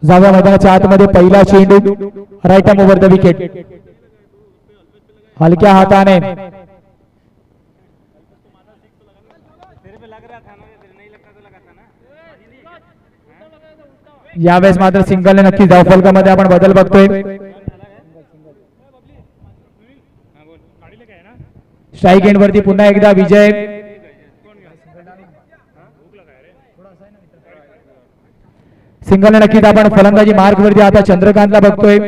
जाव्या मैदानाच्या आतमध्ये पहिला चेंडू right arm over the wicket, हलक्या हाताने यावेळेस मात्र सिंगलने नक्की धावफलकामध्ये आपण बदल बघतोय. स्ट्राईक एंड वरती पुन्हा एकदा विजय. सिंगलने नक्कीच आपण फलंदाजी मार्क वरती आता चंद्रकांतला बघतोय.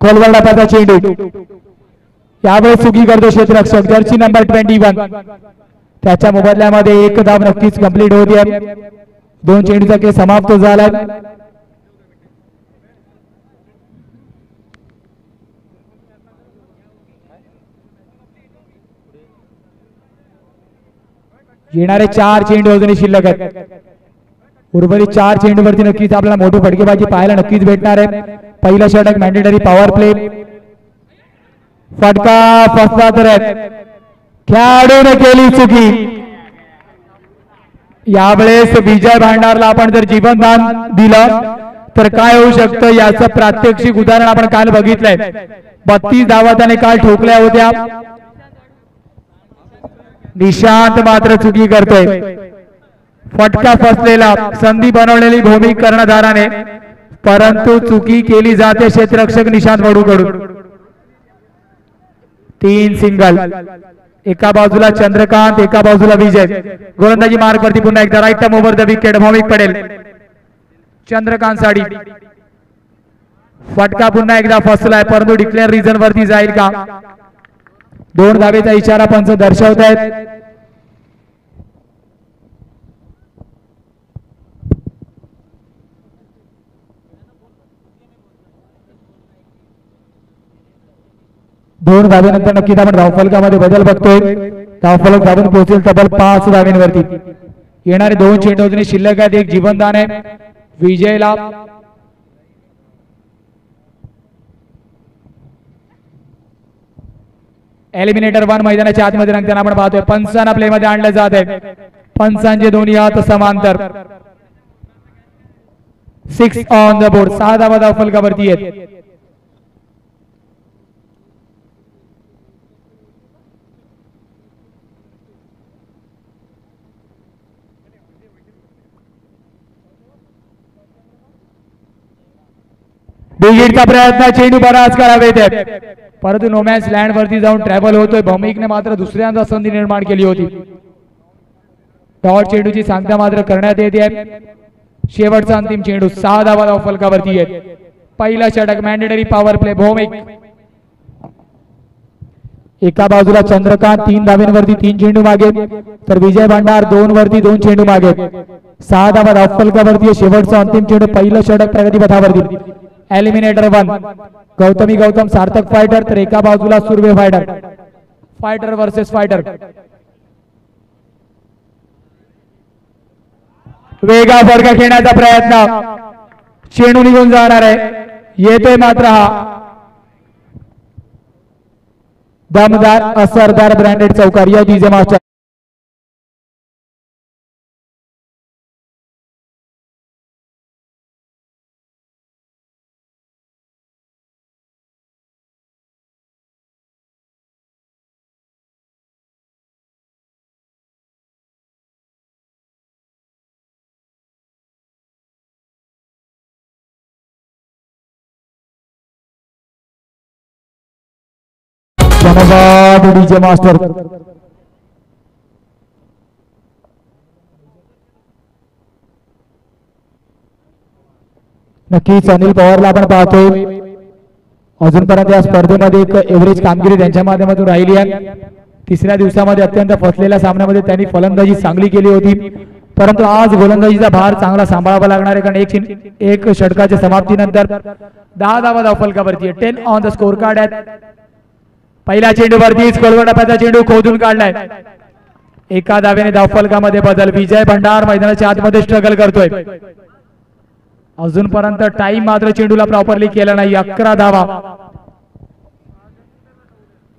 खोलवर डापाचा चेंडू यावेळेस चुकी करतो क्षेत्ररक्षक जर्सी नंबर 21. त्याच्या मोबदल्यामध्ये एक धाव नक्कीच कंप्लीट होते. दोन चेंडूचा खेळ समाप्त झाला. येणारे 4 चेंडू अजूनही शिल्लक आहेत. उर्वरित 4 चेंडूवरती नक्कीच आपल्याला मोठी फटकेबाजी पाहायला नक्कीच भेटणार आहे. पहिला षटक मॅन्डेटरी पॉवर प्ले, फटका फसला तर खेळाडूने केली चुकी. यावेळेस विजय भांडारला आपण जर जीवनदान दिलं तर काय होऊ शकतं याचं प्रात्यक्षिक उदाहरण आपण काल बघितलंय. 32 धावा त्याने काल ठोकल्या होत्या. निशांत मात्र चुकी करतोय. फटका फसलेला, संधी बनवलेली भूमी कर्णधाराने, परंतु चुकी केली जाते क्षेत्ररक्षक निशांत वडूकडून. 3 सिंगल, एका बाजूला चंद्रकांत, एका बाजूला विजय. गोलंदाजी मार्क वरती पुन्हा एकदा right arm over the wicket, Bhaumik पडेल चंद्रकांत साडी. फटका पुन्हा एकदा फसलाय, परंतु डिक्लेअर रिझन वरती जाईल का? 2 धावेचा इशारा पंच दर्शवत आहेत. दोन धावेनंतर नक्कीच आपण धावफलकामध्ये बदल बघतोय. धावफलक धावून पोहोचेल तब्बल 5 धावेंवरती. येणारे 2 चेंडू अजूनही शिल्लक आहेत. एक जीवनदान आहे विजयला. एलिमिनेटर 1 मैदानाच्या आतमध्ये रंगताना आपण पाहतोय. पंचांना प्ले मध्ये आणलं जात आहे. पंचांचे दोन्ही हात समांतर. 6 ऑन द बोर्ड. 6 धावा धावफलकावरती आहेत. बिगिटचा प्रयत्न, चेंडू बराच करावेत, परंतु नोमॅन्स लँड वरती जाऊन ट्रॅव्हल होतोय. भौमिकने मात्र दुसऱ्यांदा संधी निर्माण केली होती. डॉट चेंडूची सांगता मात्र करण्यात येते. शेवटचा अंतिम चेंडू. 6 धावा धावफलकावरती आहेत. पहिला षटक मॅन्डेटरी पॉवर प्ले, भौमिक. एका बाजूला चंद्रकांत 3 धावेंवरती 3 चेंडू मागे, तर विजय भांडार 2 वरती 2 चेंडू मागे. 6 धावा धावफलकावरती. शेवटचा अंतिम चेंडू. पहिलं षटक प्रगतीपथावरती. एलिमिनेटर 1 गौतमी गौतम सार्थक फायटर, तर एका बाजूला Surve fighter. Fighter versus fighter. वेगा फटका खेळण्याचा प्रयत्न, चेंडू निघून जाणार आहे. येतोय मात्र हा दमदार असरदार ब्रँडेड चौकार या डीजे मास्टर. धन्यवाद डीजे मास्टर. नक्कीच अनिल पवारला आपण पाहतोय. अजूनपर्यंत या स्पर्धेमध्ये एक एव्हरेज कामगिरी त्यांच्या माध्यमातून राहिली आहे. तिसऱ्या दिवसामध्ये अत्यंत फसलेल्या सामन्यामध्ये त्यांनी फलंदाजी चांगली केली होती, परंतु आज गोलंदाजीचा भार चांगला सांभाळावा लागणार आहे. कारण एक षटकाच्या समाप्तीनंतर 10 धावा धावफलकावरती. 10 ऑन द स्कोर कार्ड आहेत. पहिल्या चेंडूवरतीच कोलवटाचा चेंडू खोदून काढलाय. एका धावेने धावफलकामध्ये बदल. विजय भंडार मैदानाच्या आतमध्ये स्ट्रगल करतोय. अजूनपर्यंत टाइम मात्र चेंडूला प्रॉपरली केला नाही. 11 धावा.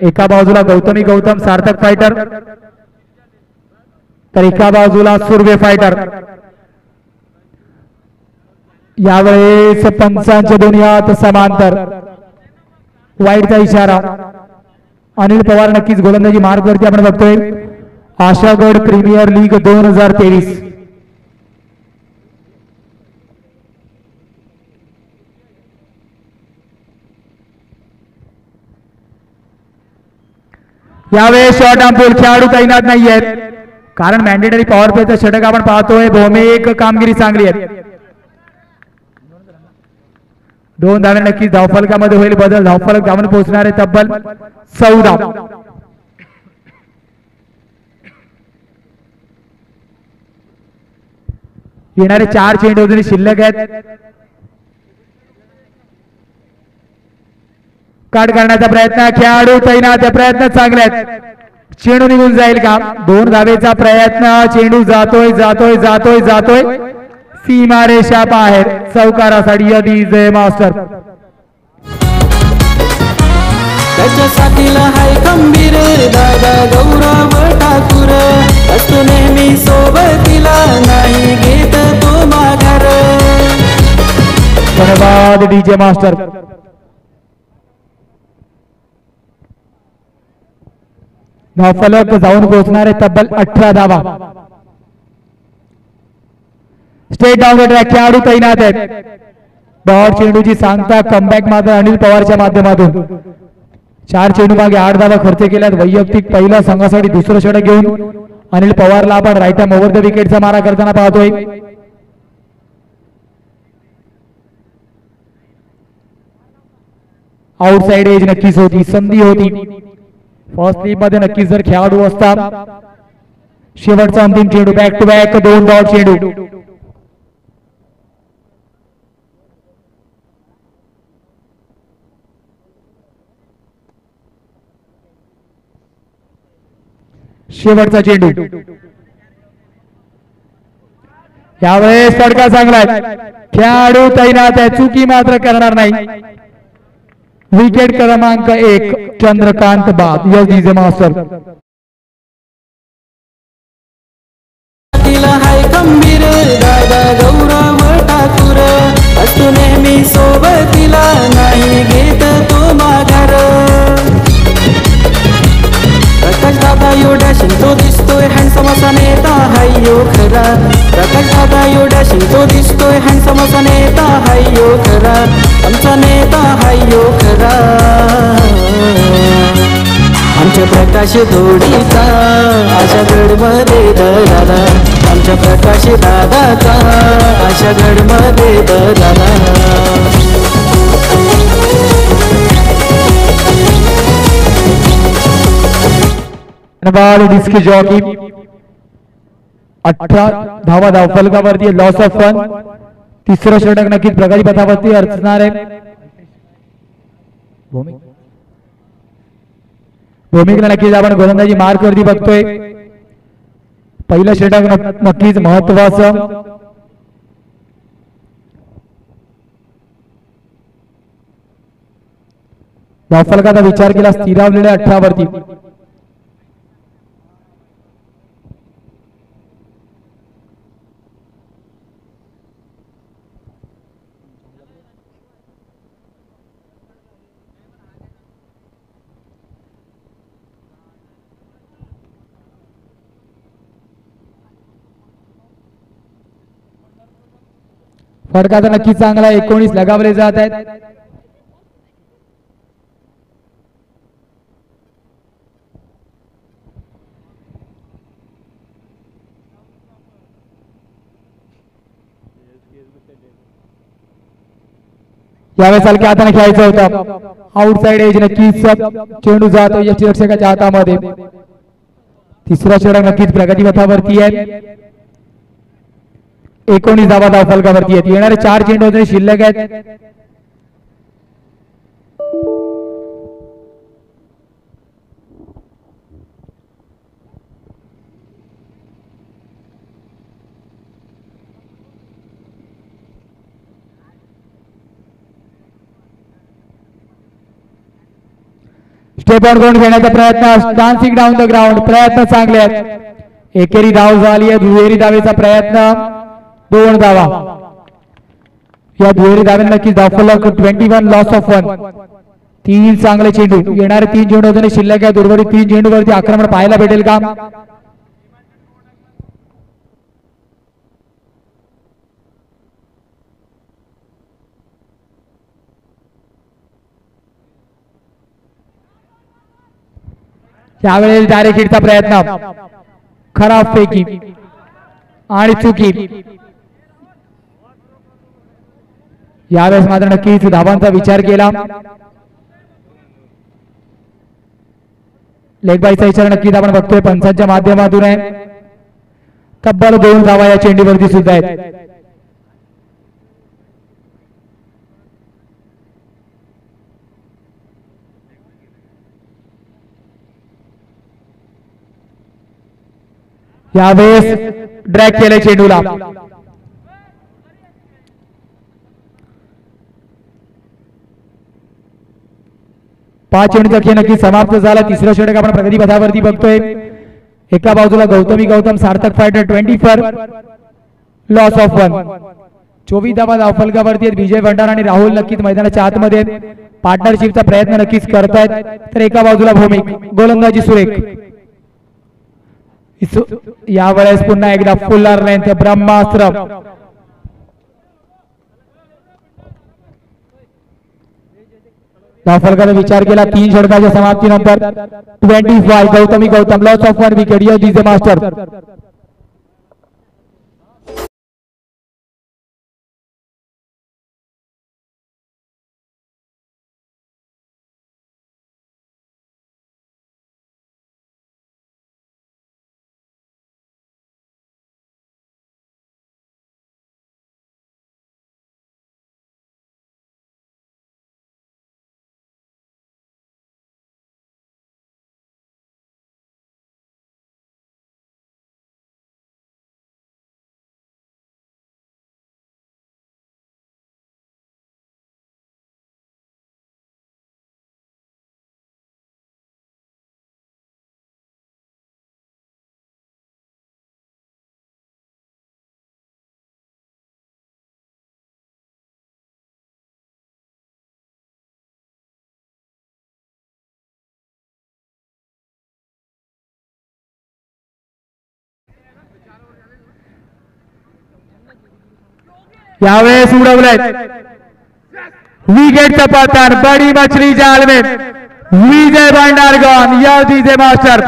एका बाजूला गौतमी गौतम सार्थक फायटर, तर एका बाजूला सुर्वे फायटर. यावेळेस पंचांच्या दोन्ही हात समांतर. वाईटचा इशारा. अनिल पवार नक्कीच गोलंदाजी मार्ग वरती आपण बघतोय. आशागड प्रीमियर लीग 2023. यावेळेस शॉर्ट आंपूल खेळाडू तैनात नाही आहेत कारण मॅन्डेटरी पॉवर प्लेचा षटक आपण पाहतोय. भौमिक कामगिरी चांगली आहे. 2 धावे नक्कीच धावफलकामध्ये होईल बदल. धावफलक धावून पोहोचणार आहे तब्बल 14. येणारे 4 चेंडू अजूनही शिल्लक आहेत. काट करण्याचा प्रयत्न. खेळाडू तैनात. प्रयत्न चांगले आहेत. चेंडू निघून जाईल का? 2 धावेचा प्रयत्न. चेंडू जातोय जातोय जातोय जातोय सीमारेषा बाहेर. चौकारासाठी यदी जय मास्टर. त्याच्या साथीला हाय खंबीर दादा गौरव ठाकूर. असतो नेहमी सोबतीला नाही घेत तो माघार. धन्यवाद डीजे मास्टर. धावफलक जाऊन पोहोचणारे तब्बल 18 धावा. State down track. खेळाडू तैनात आहेत. डॉट चेंडूची सांगता कमबॅक मात्र अनिल पवारच्या माध्यमातून. 4 चेंडू मागे 8 धावा खर्च केल्यात. वैयक्तिक पहिला संघासाठी दुसरं षटक घेऊन अनिल पवारला आपण राईट आर्म ओव्हर द विकेटचा मारा करताना पाहतोय. आउटसाइड एज नक्कीच होती. संधी होती. फर्स्ट स्लिप मध्ये नक्कीच जर खेळाडू असता. शेवटचा अंतिम चेंडू. बॅक टू बॅक 2 डॉट चेंडू. शेवटचा चेंडू. यावेळेस फटका चांगला आहे. खेळाडू तैनात आहे. चुकी मात्र करणार नाही. विकेट क्रमांक 1 चंद्रकांत बाद. Yes DJ master. हाय खंबीर दादा गौरव ठाकूर. असतो नेहमी सोबतीला नाही घेत तो माघार. प्रकाश दादा यो डॅशिंग तो दिसतोय हँडसम असा नेता हाय यो खरा. प्रकाश दादा यो डॅशिंग तो दिसतोय हँडसम असा नेता हाय यो खरा. आमचा नेता हाय यो खरा. आमच्या प्रकाश धोडीचा आशा गडमध्ये दराला. आमच्या प्रकाश दादाचा आशा गडमध्ये दराला. धन्यवाद डिस्की जॉकी. 18 धावा धावफलकावरती. Loss of 1. तिसरं षटक नक्कीच प्रगती पथावरती असणार आहे. भूमिकेला नक्कीच आपण गोलंदाजी मार्क वरती बघतोय. पहिलं षटक नक्कीच महत्वाचं. धावफलकाचा विचार केला स्थिरावलेल्या 18 वरती. फटका तर नक्की चांगला. 19 लगावले जात आहेत. यावेळेस हलक्या हाताने खेळायचं होतं. आउटसाइड एज नक्कीच चेंडू जातो या रक्षकाच्या हातामध्ये. तिसरा षटक नक्कीच प्रगती पथावरती आहे. 19 धावा धावफलकावरती आहेत. येणारे 4 चेंडू अजून शिल्लक आहेत. स्टेप ऑन करून घेण्याचा प्रयत्न. Dancing down the ground. प्रयत्न चांगले आहेत. एकेरी धाव झाली आहे. दुहेरी धावेचा प्रयत्न 2 धावा. या दुहेरी धावेने नक्कीच धावफलक 21 लॉस ऑफ 1. 3 चांगले चेंडू येणारे 3 चेंडू अजून शिल्लक आहे. उर्वरित 3 चेंडूवरती आक्रमण पाहायला भेटेल का? त्यावेळेस डायरेक्ट हिटचा प्रयत्न खराब फेकी आणि चुकी. यावेळेस मात्र नक्कीच धावांचा विचार केला. लेग बायचा इशारा नक्कीच आपण बघतोय पंचांच्या माध्यमातून आहे. तब्बल 2 धावा या चेंडूवरती सुद्धा आहेत. यावेळेस ड्रॅग केले चेंडूला. पाच चेंडूचा खेळ नक्की समाप्त झाला. तिसरा षटक आपण प्रगती पथावरती बघतोय. एका बाजूला Gautam Sarthak fighter 24 loss of 1. 24 धावा धावफलकावरती आहेत. विजय भंडार आणि राहुल नक्कीच मैदानाच्या आतमध्ये पार्टनरशिपचा प्रयत्न नक्कीच करतायत. तर एका बाजूला भौमिक गोलंदाजी सुरेख. यावेळेस पुन्हा एकदा फुल्लर लेंथ ब्रह्मास्त्र. धावफलकाचा विचार केला. 3 षटकाच्या समाप्तीनंतर 25 Gautam loss of 1 wicket. Yes DJ master. यावेळेस उडवलंय विकेटचं पतन. बडी मछली जाल में विजय भंडार गॉन. Yes DJ master.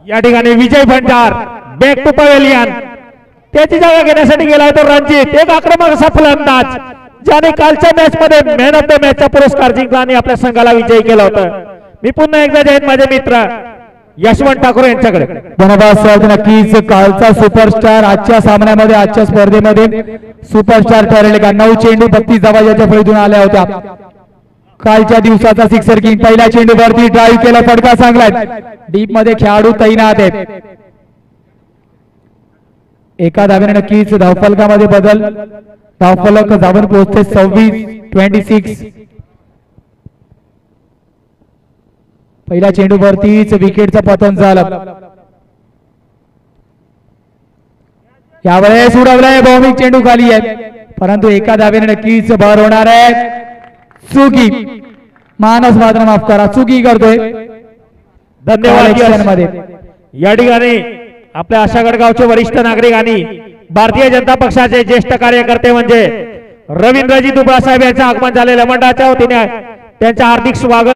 या ठिकाणी विजय भंडार बॅक टू पवेलियन. त्याची जागा घेण्यासाठी गेलाय तो रणजित. एक आक्रमक असा फलंदाज ज्याने कालच्या मॅच मध्ये मॅन ऑफ द मॅचचा पुरस्कार जिंकला आणि आपल्या संघाला विजयी केला होता. मी पुन्हा एकदा जयंत माझे मित्र यशवंत ठाकूर यांच्याकडे. धन्यवाद सर. नक्कीच कालचा सुपरस्टार आजच्या सामन्यामध्ये आजच्या स्पर्धेमध्ये सुपरस्टार ठरले का. 9 चेंडू 32 धावा याच्या फळीतून आल्या होत्या. कालच्या दिवसाचा सिक्सर किंग. पहिल्या चेंडूवरती ड्राईव्ह केला. फटका चांगलाय. डीप मध्ये खेळाडू तैनात आहेत. एका धावेने नक्कीच धावफलकामध्ये बदल. धावफलक धावून पोहोचते 26. पहिल्या चेंडूवरतीच विकेटचं पतन झालं. यावेळेस उडवलाय. भौमिक चेंडू खाली आहे परंतु एका धावेने नक्कीच भर होणार आहे. चुकी. मानस मात्र माफ करा. चुकी करतोय. धन्यवाद. मध्ये या ठिकाणी आपल्या आशागड गावचे वरिष्ठ नागरिक आणि भारतीय जनता पक्षाचे ज्येष्ठ कार्यकर्ते म्हणजे रवींद्रजी दुबळा साहेब यांचं आगमन झालेलं. मंडळाच्या वतीने त्यांचं हार्दिक स्वागत.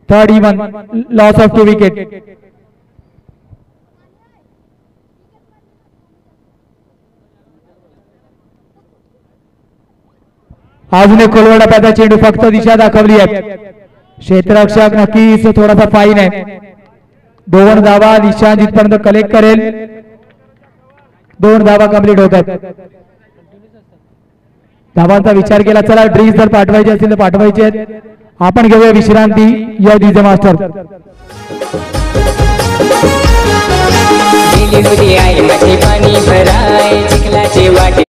Third even, loss of 2 wicket. अजून एक खोलवर डब्याचा चेंडू, फक्त दिशा दाखवली आहे. क्षेत्ररक्षक नक्कीच थोडासा फाईन आहे. 2 धावा निशांत जिथपर्यंत कलेक्ट करेल 2 धावा कंप्लीट होतात. धावांचा विचार केला. चला ड्रीज जर पाठवायचे असतील तर पाठवायचे आहेत. आपण घेऊया विश्रांती. या डीजे मास्टर पाणी भराय चिखलाचे वाटे.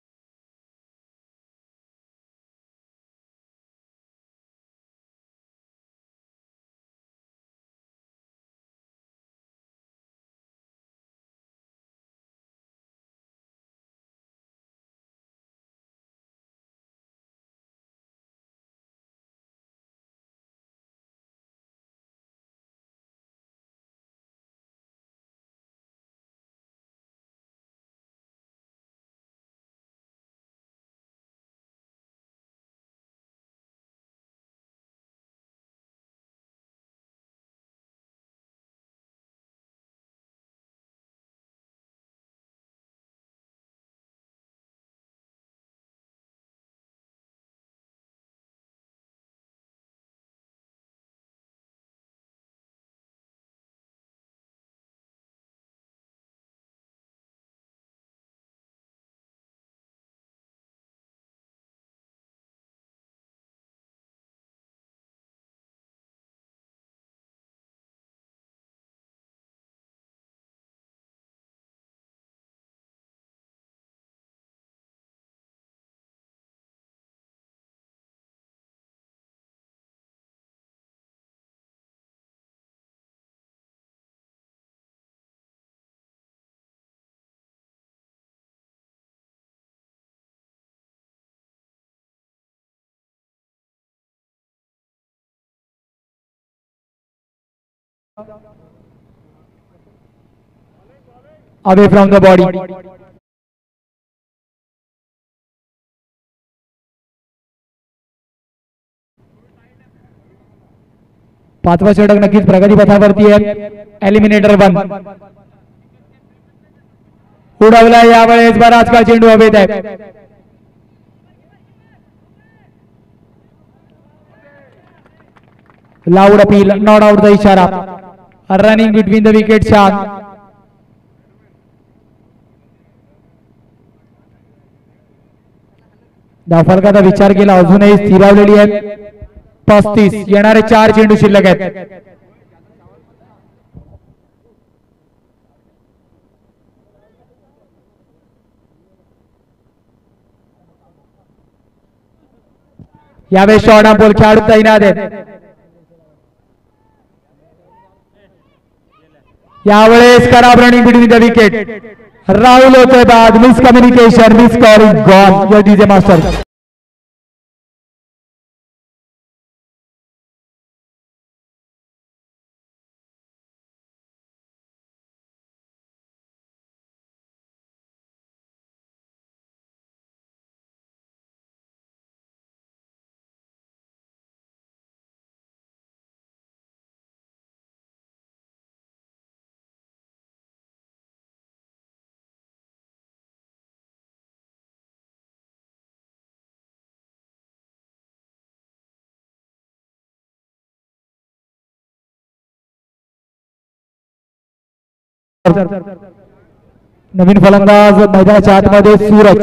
away from the body. पाचवा षटक नक्कीच प्रगती पथावरती आहे. एलिमिनेटर 1 उडवला यावेळेस बराच काळ चेंडू हवेत आहे. लाऊड अपील, नॉट आउटचा इशारा. रनिंग बिटवीन द विकेट छान. धावफलकाचा विचार केला अजूनही स्थिरावलेली आहे. 35 येणारे 4 चेंडू शिल्लक आहेत. यावेळेस शॉर्ट ऑन बॉल खेळाडू तैनात आहेत. यावेळेस खराब running between the wicket. Rahul होते बाद. Miss communication, miss scoring gone. या डीजे मास्टर नवीन फलंदाज मैदानाच्या आतमध्ये सूरज.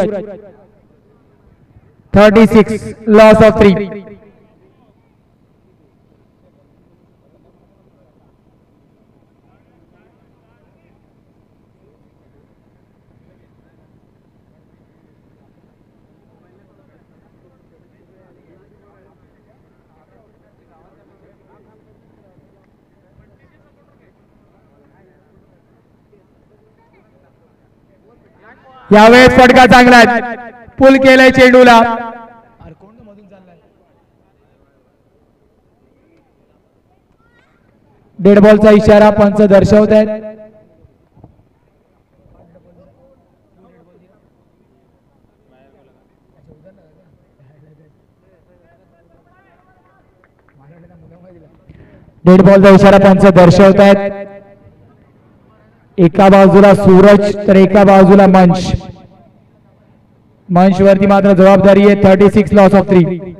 36 loss of 3. यावेळेस फटका चांगला आहे. पुल केलाय चेंडूला. डेड बॉलचा इशारा पंच दर्शवत आहेत. डेड बॉलचा इशारा पंच दर्शवत आहेत. एका बाजूला सूरज तर एका बाजूला मंच. मंच वरती मात्र जबाबदारी आहे 36 लॉस ऑफ 3.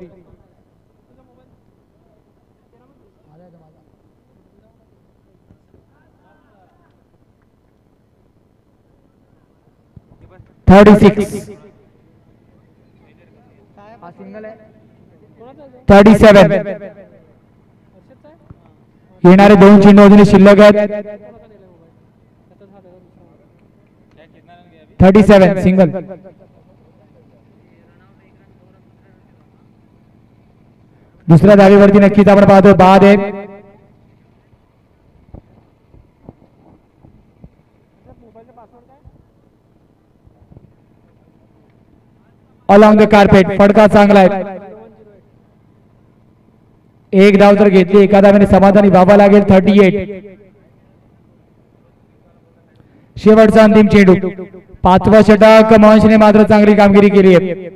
येणारे 2 चेंडू अजून शिल्लक आहेत. 37 सिंगल. दुसऱ्या धावेवरती नक्कीच आपण पाहतो बाद आहे. अलॉंग द कार्पेट फडका चांगला आहे. एक धाव जर घेतली एका धावेने समाधानी व्हावा लागेल. 38. शेवटचा अंतिम चेंडू. 5वा षटक. मंचने मात्र चांगली कामगिरी केली आहे.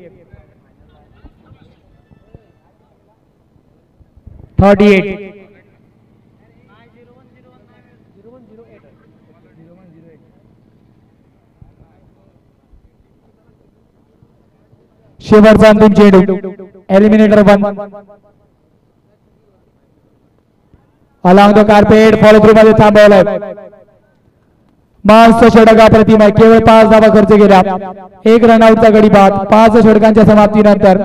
38. शेवटचा अंतिम चेंडू. Eliminator 1. Along the carpet follow through मध्ये थांबवलाय. मस्त षटका प्रतिमा. केवळ 5 धावा खर्च केल्या. 1 रनआउटचा गडी बाद. 5 षटकांच्या समाप्तीनंतर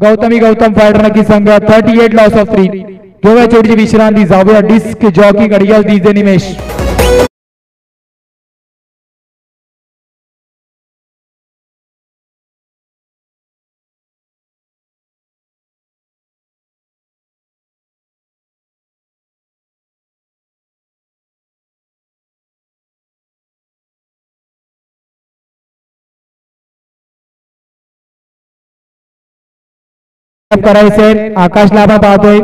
गौतम फायटर नक्की संघ 38 लॉस ऑफ 3. घेऊया छोटीशी विश्रांती. जाऊया डिस्क जॉकी कडे. डीजे निमेश. करायचंय. आकाशला आपण पाहतोय.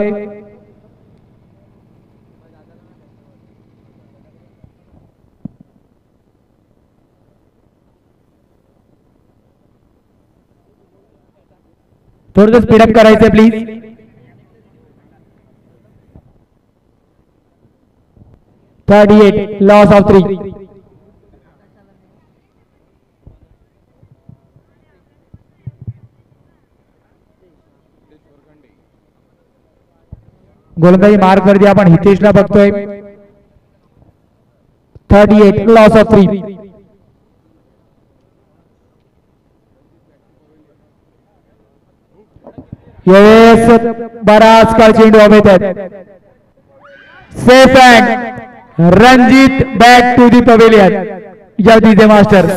थोडं स्पीडअप करायचंय प्लीज. Loss of 3. गोलंदाजी मार्क वरती आपण हितेशला बघतोय. 38 लॉस ऑफ 3. येस बराच काळ चेंडू हवेत आहेत. Safe and Ranjit back to the pavilion. या डीजे मास्टर.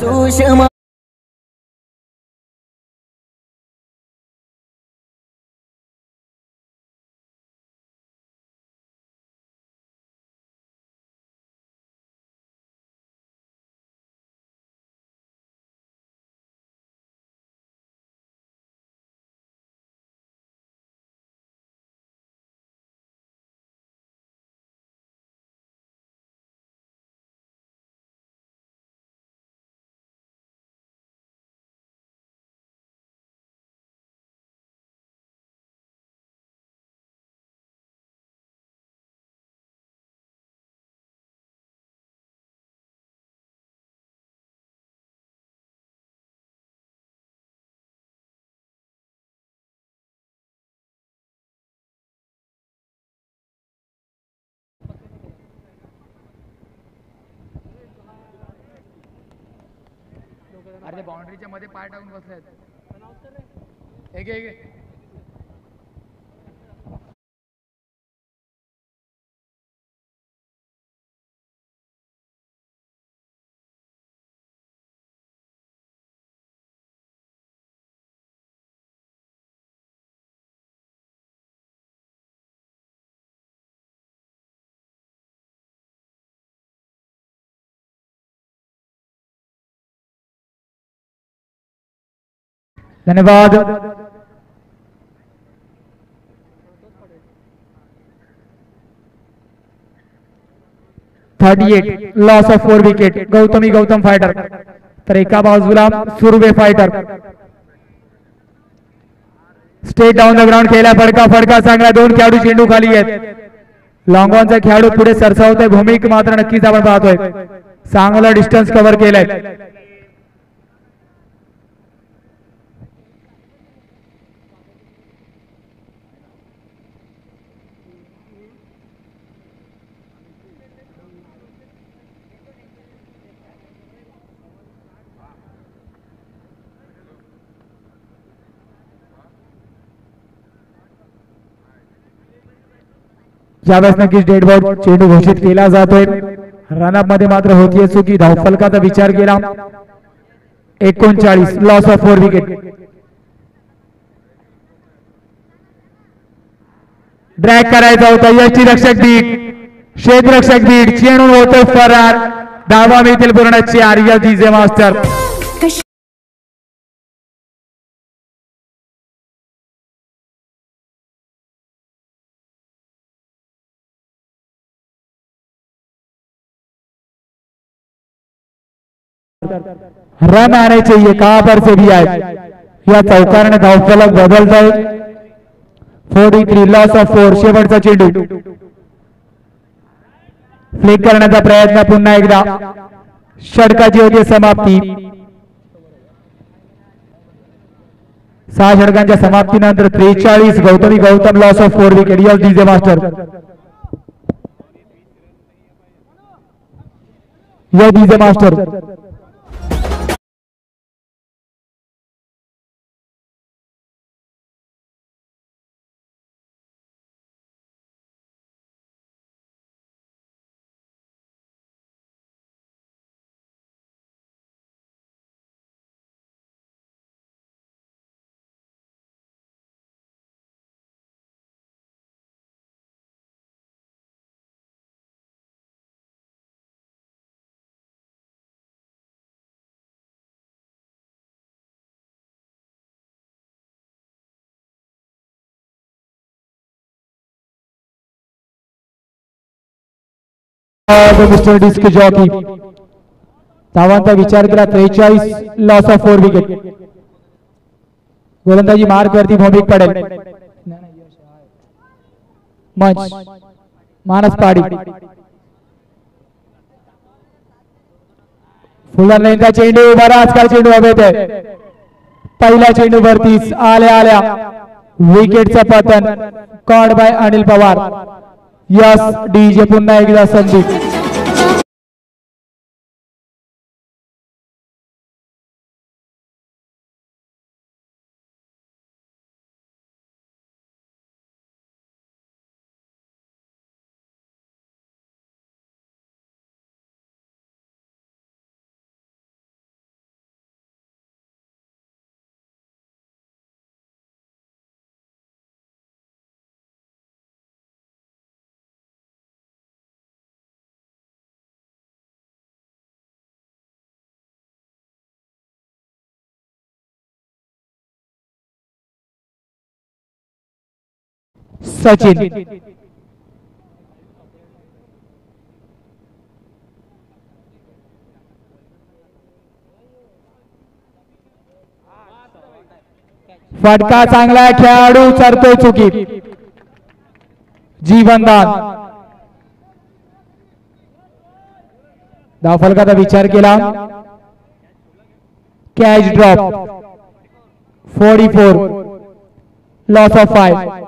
अरे बाउंड्रीच्या मध्ये पाय टाकून बसलेत. धन्यवाद. Loss of 4 wicket. Gautam fighter तर एका बाजूला Surve fighter. Straight down the ground खेळला. फडका चांगला. 2 खेळाडू चेंडू खाली आहेत. लॉंग ऑनचा खेळाडू पुढे सरसावतोय, भूमिक मात्र नक्कीच आपण पाहतोय, चांगला डिस्टन्स कव्हर केलाय. ज्यावेळेस नक्कीच डेड बॉल चेंडू घोषित केला जातोय. रनअप मध्ये मात्र होतीये चुकी, धावफलकाचा विचार केला. 39 लॉस ऑफ 4 विकेट. ड्रॅग करायचा होता, यष्टी रक्षक बीट, क्षेत्ररक्षक बीट, चेंडू होतो फरार. धावा मिळतील पूर्ण 4. या डीजे मास्टर रन आने चाहिए, कहां पर से भी आए. या चौकारने धावफलक बदलत आहे. 43 लॉस ऑफ 4. शेवटचा चेंडू फ्लिक करण्याचा प्रयत्न, पुन्हा एकदा षटकाची होती समाप्ती. 6 षटकांच्या समाप्तीनंतर 43 Gautami Gautam loss of 4 wicket. Yes DJ master, yes DJ master. Mister disc jockey, धावांचा विचार केला. 43 लॉस ऑफ 4 विकेट. गोलंदाजी मार्क वरती भौमिक पडेल. मंच मानस पाडी, फुलर लाईनचा चेंडू, बराच काळ चेंडू हवेत आहे. पहिल्या चेंडू वरतीच आल्या आल्या विकेटचं पतन, caught by Anil Pawar. Yes DJ पुन्हा एकदा संधी. सचिन, फटका चांगला, खेळाडू चरतोय चुकी. जीवनदान, धावफलकाचा विचार केला. Catch drop. 44 loss of 5.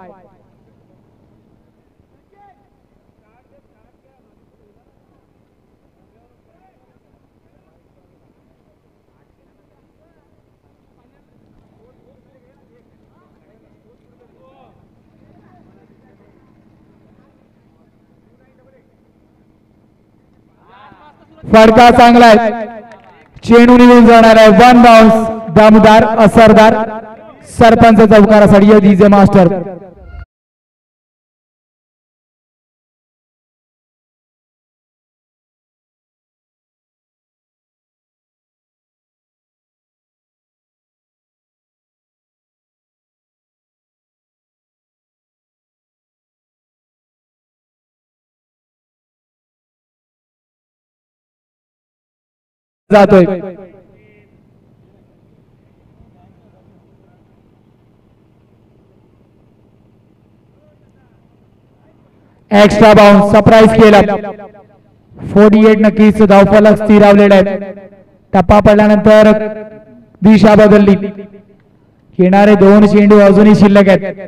फटका चांगला आहे, चेंडू निघून जाणार आहे. 1 बाउन्स, दमदार असरदार. सरपंच चौकारासाठी डीजे मास्टर. जातोय. एक्स्ट्रा बाउंस सरप्राईज केलं. 48 नक्कीच धावफलक स्थिरावलेला आहे. टप्पा पडल्यानंतर दिशा बदलली. येणारे 2 चेंडू अजूनही शिल्लक आहेत.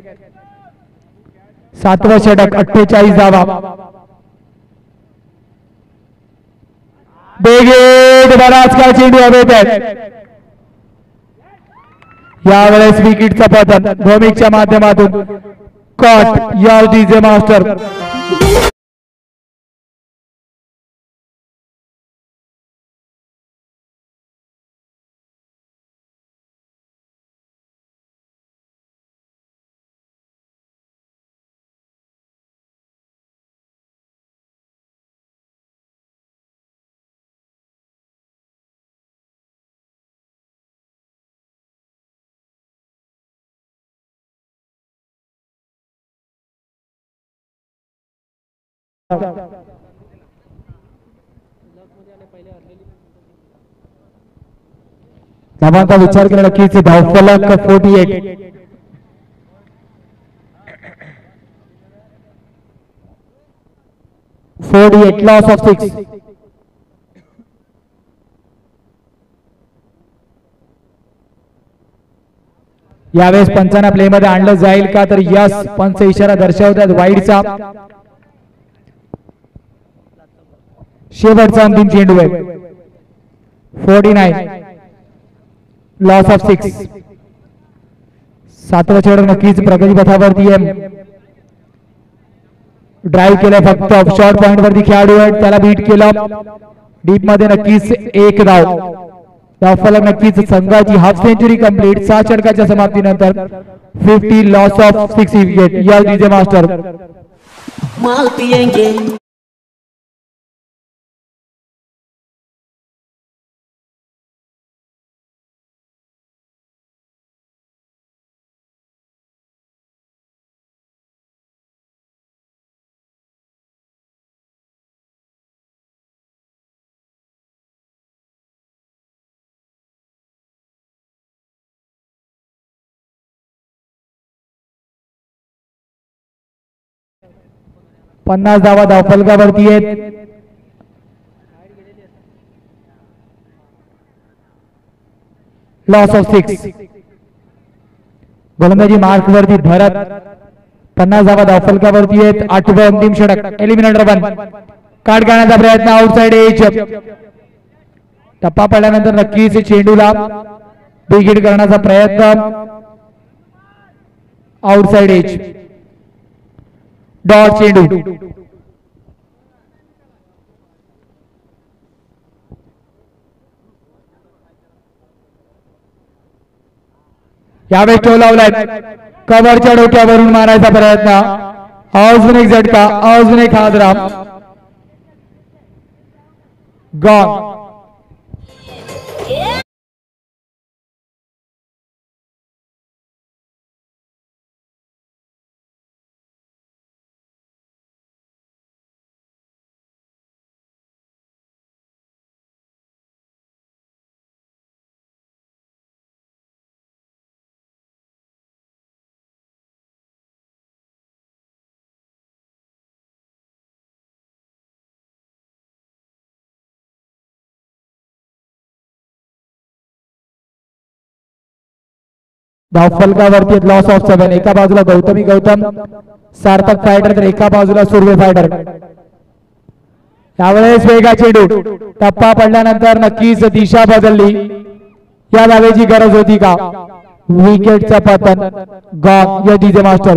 7वं षटक 48 धावा. बेगेट बराच काळ चेंडू हवेत आहेत. यावेळेस विकेटचं पतन भौमिकच्या माध्यमातून कॉट या डीजे मास्टर. धावांचा विचार केला नक्कीच धावफलक 48. Loss of 6. यावेळेस पंचांना प्ले मध्ये आणलं जाईल का तर यस पंच इशारा दर्शवतात वाईडचा. शेवटचा अंतिम चेंडू आहे. 49 लॉस ऑफ 6. 7वं षटक नक्कीच प्रगती पथावरती आहे. ड्राईव्ह केलं फक्त शॉर्ट पॉइंट वरती खेळाडू आहेत त्याला बीट केलं. डीप मध्ये नक्कीच 1 धाव. धावफलक नक्कीच संघाची हाफ सेंचुरी कंप्लीट. 6 षटकाच्या समाप्तीनंतर 50 लॉस ऑफ 6 विकेट. या डीजे मास्टर माल पिएंगे. पन्नास धावा धावफलकावरती आहेत. Loss of 6. गोलंदाजी मार्क वरती भरत 50 धावा धावफलकावरती आहेत. 8वं अंतिम षटक एलिमिनेटर 1. काढ काढण्याचा प्रयत्न आउटसाइड एज. टप्पा पडल्यानंतर नक्कीच चेंडूला विकेट करण्याचा प्रयत्न. Outside age. डॉट चेंडू. यावेळेस टोल लावलाय. कव्हरच्या डोक्यावरून मारायचा प्रयत्न. अजून एक झटका. अजून एक हादरा. गॉन. धावफलकावरती लॉस ऑफ 7. एका बाजूला गौतमी गौतम सार्थक फायटर तर एका बाजूला सुर्वे फायटर. यावेळेस वेगा चेंडू. टप्पा पडल्यानंतर नक्कीच दिशा बदलली. या धावेची गरज होती का? विकेटचं पतन. गॉन या डीजे मास्टर.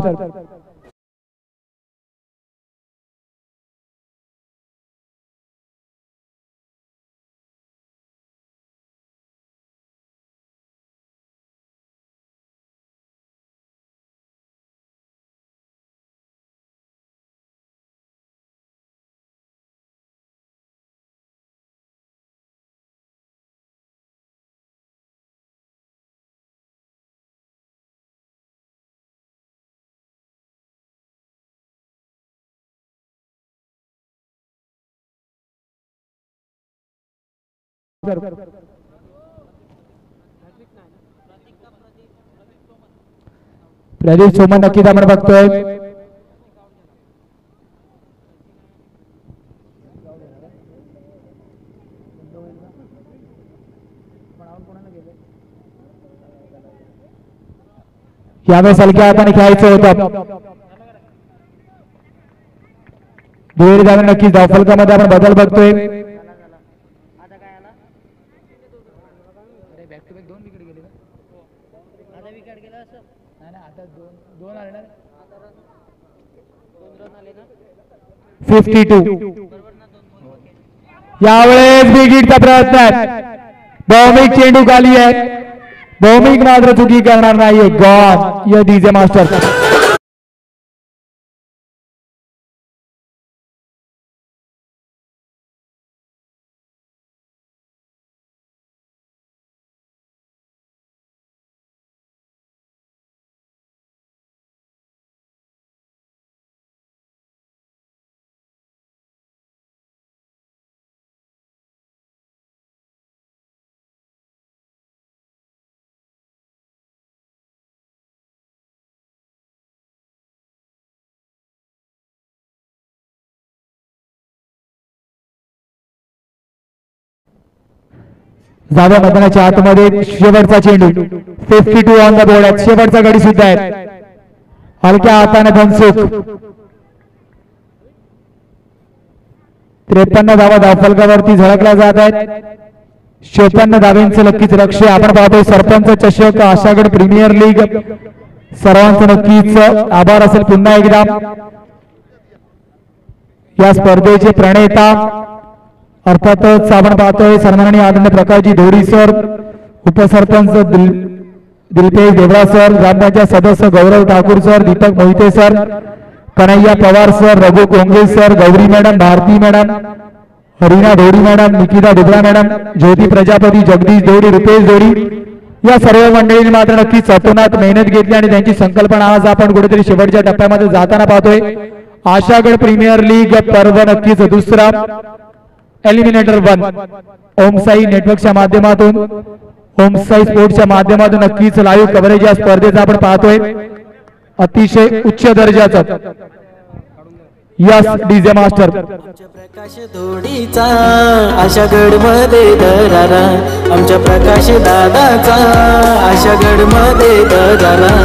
प्रदीप सोमन नक्कीच आपण बघतोय. यावेळेस हलक्या हाताने खेळायचं होतं. दुहेरी धावे नक्कीच धावफलकामध्ये आपण बदल बघतोय. यावेळेस बिग हिटचा प्रयत्न आहे. भौमिक चेंडू खाली आहे. भौमिक मात्र चुकी करणार नाहीये. गॉन या डीजे मास्टर. जाव्या मैदानाच्या आतमध्ये शेवटचा चेंडू. 52 ऑन द बोर्ड आहे. शेवटचा गडी सुद्धा आहे. हलक्या हाताने धनसुख. 53 धावा धावफलकावरती झळकल्या जात आहेत. 56 धाव्यांचं नक्कीच लक्ष आपण पाहतोय. सरपंच चषक, आशागड प्रीमियर लीग, सर्वांचं नक्कीच आभार असेल पुन्हा एकदा. या स्पर्धेचे प्रणेता अर्थातच आपण पाहतोय सन्माननीय आदरणीय प्रकाशजी धोडी सर, उपसरपंच दिलतेज देवरा सर, ग्रामपंचायत सदस्य Gaurav Thakur sir, Deepak Mohite sir, Kanhaiya Pawar sir, Raghu Konge sir, Gauri madam, Bharti madam, Harina Dhodi madam, Nikita Dubra madam, Jyoti Prajapati, Jagdish Dhodi, Rupesh Dhodi, या सर्व मंडळींनी मात्र नक्कीच अतोनात मेहनत घेतली आणि त्यांची संकल्पना आज आपण कुठेतरी शेवटच्या टप्प्यामध्ये जाताना पाहतोय. आशागड प्रीमियर लीग पर्व नक्कीच दुसरा एलिमिनेटर 1 ओमसाई नेटवर्कच्या माध्यमातून, ओमसाई स्पोर्ट्सच्या माध्यमातून नक्कीच लाईव्ह कव्हरेज या स्पर्धेचा आपण पाहतोय. अतिशय उच्च दर्जाचं यस डीजे मास्टर. प्रकाश धोडीचा आशागड मध्ये दरारा, आमच्या प्रकाश दादाचा आशागड मध्ये दरारा.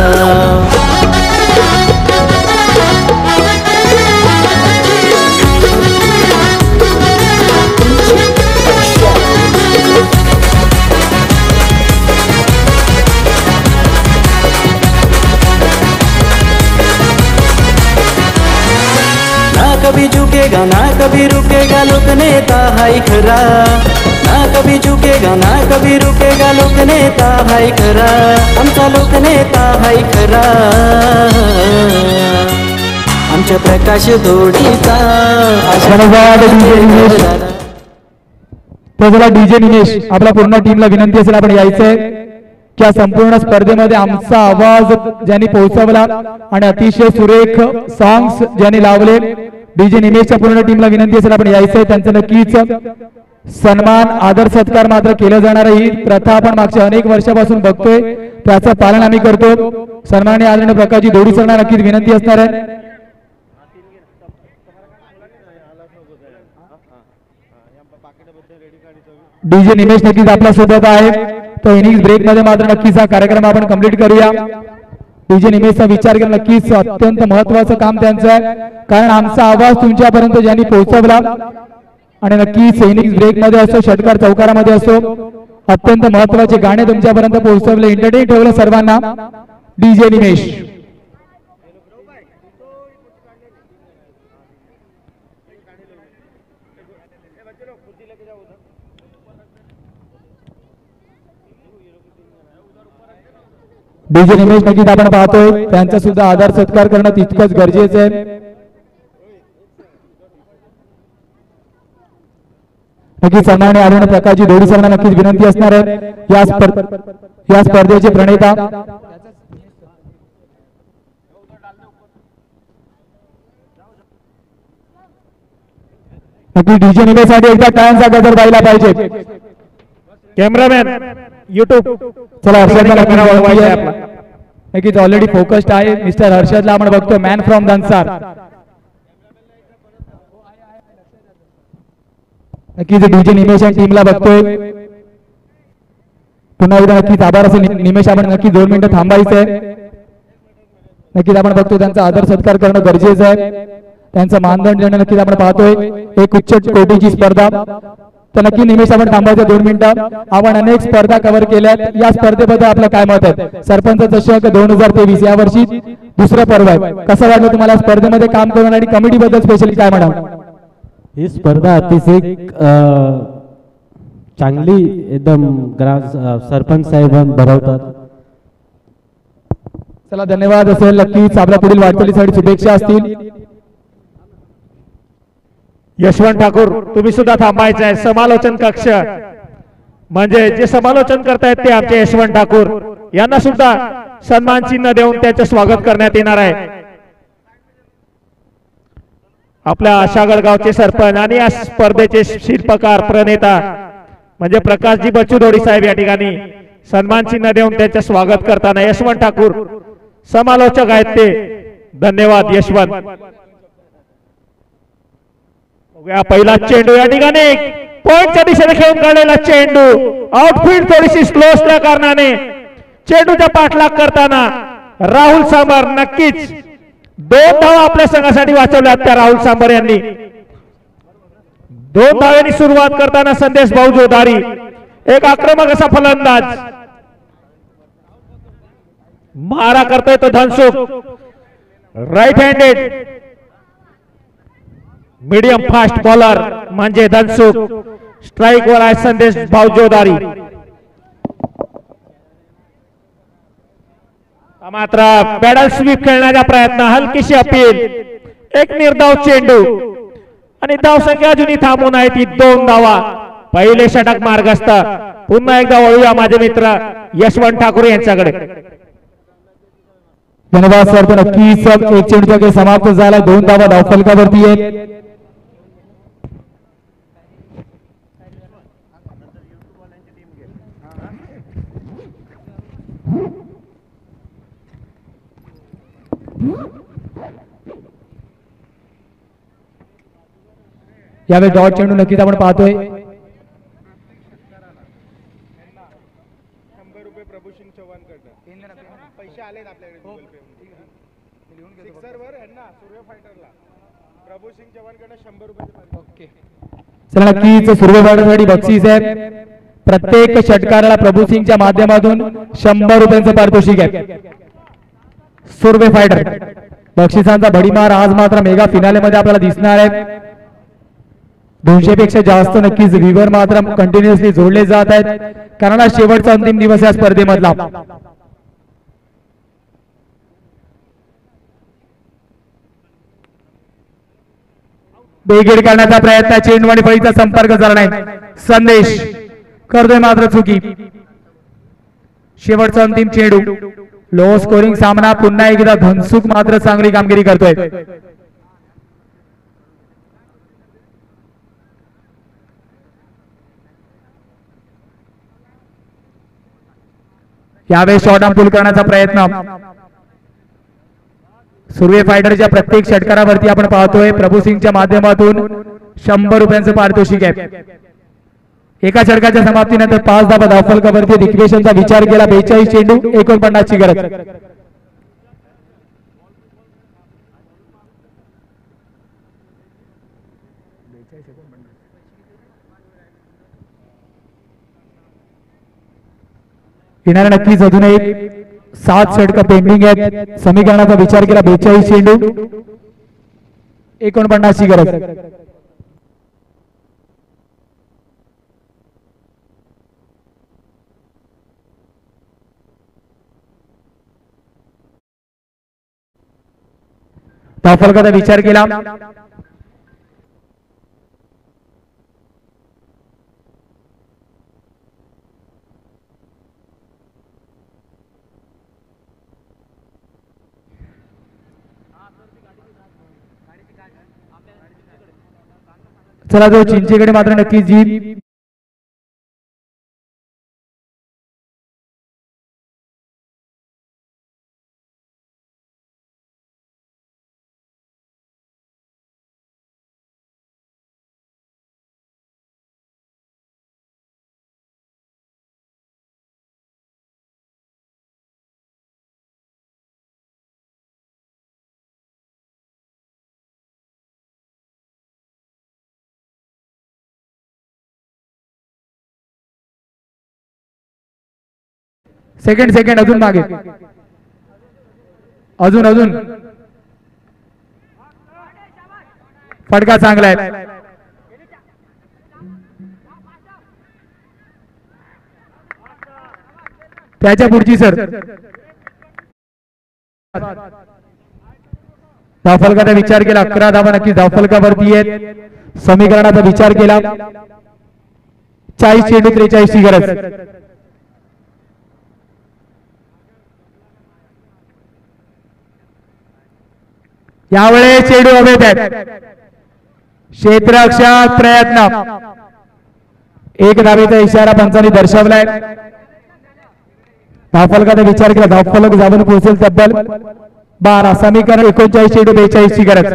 कभी झुकेगा ना कभी रुकेगा, लोक नेता हाय खरा. ना कभी झुकेगा ना कभी रुकेगा, लोक नेता हाय खरा. आमचा लोक नेता हाय खरा. आमच्या प्रकाश धोडीचा डीजे निमेश आपल्या पूर्ण टीमला विनंती असेल आपण यायचंय की संपूर्ण स्पर्धेमध्ये आमचा आवाज ज्यांनी पोहोचवला आणि अतिशय सुरेख सॉंग्स ज्यांनी लावले, डीजे निमेशच्या पूर्ण टीमला विनंती असेल आपण यायचंय. त्यांचं नक्कीच सन्मान आदर सत्कार मात्र केलं जाणार आहे. ही प्रथा आपण मागच्या अनेक वर्षापासून बघतोय, त्याचं पालन आम्ही करतो. सन्माननीय आदरणीय प्रकाशजी धोडी सरांना नक्कीच विनंती असणार आहे. डीजे निमेश नक्कीच आपल्या सोबत आहे. तो इनिंग्स ब्रेक मध्ये मात्र नक्कीच हा कार्यक्रम आपण कंप्लीट करूया. डीजे निमेशचा विचार केला नक्कीच अत्यंत महत्वाचं काम त्यांचं आहे, कारण आमचा आवाज तुमच्यापर्यंत ज्यांनी पोहोचवला आणि नक्कीच इनिंग्स ब्रेक मध्ये असो, षटकार चौकारामध्ये असो, अत्यंत महत्वाचे गाणे तुमच्यापर्यंत पोहोचवले, एंटरटेन ठेवलं सर्वांना. डीजे निमेश डीजे निमेश नक्कीच आपण पाहतोय, त्यांचा सुद्धा आदर सत्कार करणं तितकंच गरजेचं आहे. नक्कीच सन्माननीय आदरणीय प्रकाशजी धोडी सरांना नक्कीच विनंती असणार आहे. या स्पर्धेचे प्रणेता नक्की डीजे निमेशसाठी एकदा टाळ्यांचा गजर गायला पाहिजे. कॅमेरामॅन युट्यूब चला हर्षदला नक्कीच ऑलरेडी फोकस्ड आहे. मिस्टर हर्षदला आपण बघतो, मॅन फ्रॉम दनसार. नक्कीच डीजे निमेश आणि टीमला बघतोय. पुन्हा एकदा नक्कीच आभार असेल निमेश, आपण नक्की 2 मिनिटं थांबायचंय. नक्कीच आपण बघतो त्यांचा आदर सत्कार करणं गरजेचं आहे, त्यांचं मानधन देणं नक्कीच आपण पाहतोय। एक उच्च कोटीची स्पर्धा, तर नक्की निमेष आपण थांबायचं 2 मिनिटं। आपण अनेक स्पर्धा कव्हर केल्यात, या स्पर्धेबद्दल आपलं काय मत आहे? सरपंच चषक 2023 या वर्षी दुसरं पर्व आहे, कसं वाटलं तुम्हाला स्पर्धेमध्ये काम करून आणि कमिटी बद्दल स्पेशली काय म्हणाल? ही स्पर्धा अतिशय चांगली एकदम सरपंच साहेब भरवतात। चला धन्यवाद असेल, नक्कीच आपल्या पुढील वाटचालीसाठी शुभेच्छा असतील। यशवंत ठाकूर तुम्ही सुद्धा थांबायचं आहे, समालोचन कक्ष म्हणजे जे समालोचन करतायत ते आमचे यशवंत ठाकूर यांना सुद्धा सन्मान चिन्ह देऊन त्याचे स्वागत करण्यात येणार आहे। आपल्या आशागडगावचे सरपंच आणि या स्पर्धेचे शिल्पकार प्रणेता म्हणजे प्रकाशजी बच्चू दोडी साहेब या ठिकाणी सन्मान चिन्ह देऊन त्याचे स्वागत करताना यशवंत ठाकूर समालोचक आहेत ते, धन्यवाद यशवंत। पहिला चेंडू या ठिकाणी पॉइंटच्या दिशेने खेळून काढलेला चेंडू, आउटफील्ड थोडीशी स्लो असल्या कारणाने चेंडूचा पाठलाग करताना राहुल सांबर नक्कीच 2 धावा आपल्या संघासाठी वाचवल्या त्या राहुल सांबर यांनी। 2 धावांनी सुरुवात करताना संदेश भाऊ जोधारी एक आक्रमक असा फलंदाज, मारा करतोय तो Dhansukh, right handed medium fast bowler म्हणजे धनसुख, स्ट्राइक वर आहे संदेश भाऊ जोधारी। मात्र पॅडल स्वीप खेळण्याचा प्रयत्न, हलकीशी अपील, एक निर्धाव चेंडू आणि धावसंख्या अजूनही थांबून आहे ती 2 धावा। पहिले षटक मार्गस्थ, पुन्हा एकदा वळूया माझे मित्र यशवंत ठाकूर यांच्याकडे। धन्यवाद सर, तर नक्कीच एक चेंडूचा खेळ समाप्त झाला, 2 धावा धावफलकावरती आहेत। यावेळी डॉट चेंडू नक्कीच आपण पाहतोय। 100 रुपये प्रभू सिंग चव्हाण कडनं पैसे आलेत आपल्याकडे गुगल पे सिक्सरवर यांना सूर्य फायटरला प्रभू सिंग चव्हाण कडनं 100 रुपये। ओके चला नक्कीच सूर्यफायटरसाठी बक्षीस आहे, प्रत्येक षटकाराला प्रभू सिंगच्या माध्यमातून 100 रुपयांचं पारितोषिक आहे। सूर्य फायटर बक्षिसांचा भडीमार आज मात्र मेगा फिनाले मध्ये आपल्याला दिसणार आहे। 200 पेक्षा जास्त नक्कीच व्हीवर मात्र कंटिन्युअसली जोडले जात आहेत, कारण हा शेवटचा अंतिम दिवस या स्पर्धेमधला। बेगीड करण्याचा प्रयत्न, चेंडू आणि फळीचा संपर्क झाला नाही, संदेश करतोय मात्र चुकी। शेवटचा अंतिम चेंडू, लो स्कोरिंग सामना, पुन्हा एकदा धनसुख मात्र चांगली कामगिरी करतोय। यावेळी शॉर्ट आर्म पुल करण्याचा प्रयत्न, सूर्य फायटरच्या प्रत्येक षटकारावरती आपण पाहतोय प्रभू सिंगच्या माध्यमातून 100 रुपयांचं पारितोषिक आहे। एका षटकाच्या समाप्तीनंतर 5 धावा धावफलकावरती दिग्वेशनचा विचार केला, 42 चेंडू 49 ची गरज। येणाऱ्या नक्कीच अजून एक 7 षटक पेंडिंग आहेत, समीकरणाचा विचार केला, 42 चेंडू 49 ची गरज। धावफलकाचा विचार केला, चला जो चिंचेकडे मात्र नक्कीच जी सेकंड अजून मागे, अजून फटका चांगला आहे. त्याच्या पुढची सर धावफलकाचा विचार केला. 11 धावा नक्की धावफलकावरती आहेत. समीकरणाचा विचार केला. 40 चेंडू 43 ची गरज. यावेळेस चेंडू अवैध आहेत. क्षेत्ररक्षक प्रयत्न. एक धावेचा इशारा पंचांनी दर्शवलाय. धावफलकाचा विचार केला. धावफलक जाऊन पोहोचेल तब्बल 12. समीकरण 39 चेंडू 42 ची गरज.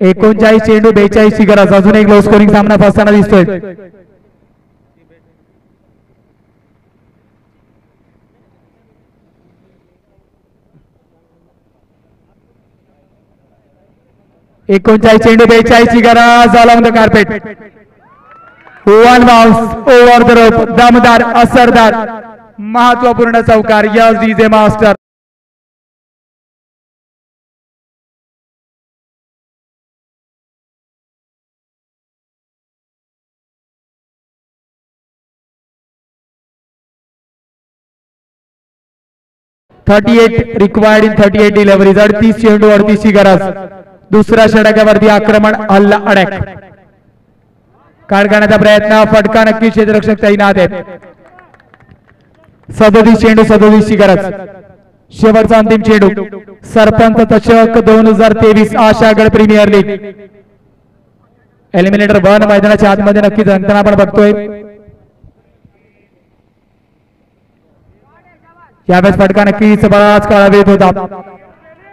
39 चेंडू 42 ची गरज. अजून एक लो स्कोरिंग सामना फसताना दिसतोय. चेंडू 42 ची गरज. All on the carpet. One bounce over the rope. दमदार, असरदार, महत्वपूर्ण चौकार. Yes DJ master. Required in 38 deliveries. 38 चेंडू 38 ची गरज. दुसऱ्या षटकावरती आक्रमण, हल्ला, अडॅक. काढण्याचा प्रयत्न. फटका नक्की. क्षेत्ररक्षक तैनात आहे. 37 चेंडू 37 ची गरज. शेवटचा अंतिम चेंडू. सरपंच चषक 2023 आशागड प्रीमियर लीग एलिमिनेटर 1 मैदानाच्या आतमध्ये नक्कीच रंगताना आपण बघतोय. यावेळेस फटका नक्कीच बराच काळ वेध होता.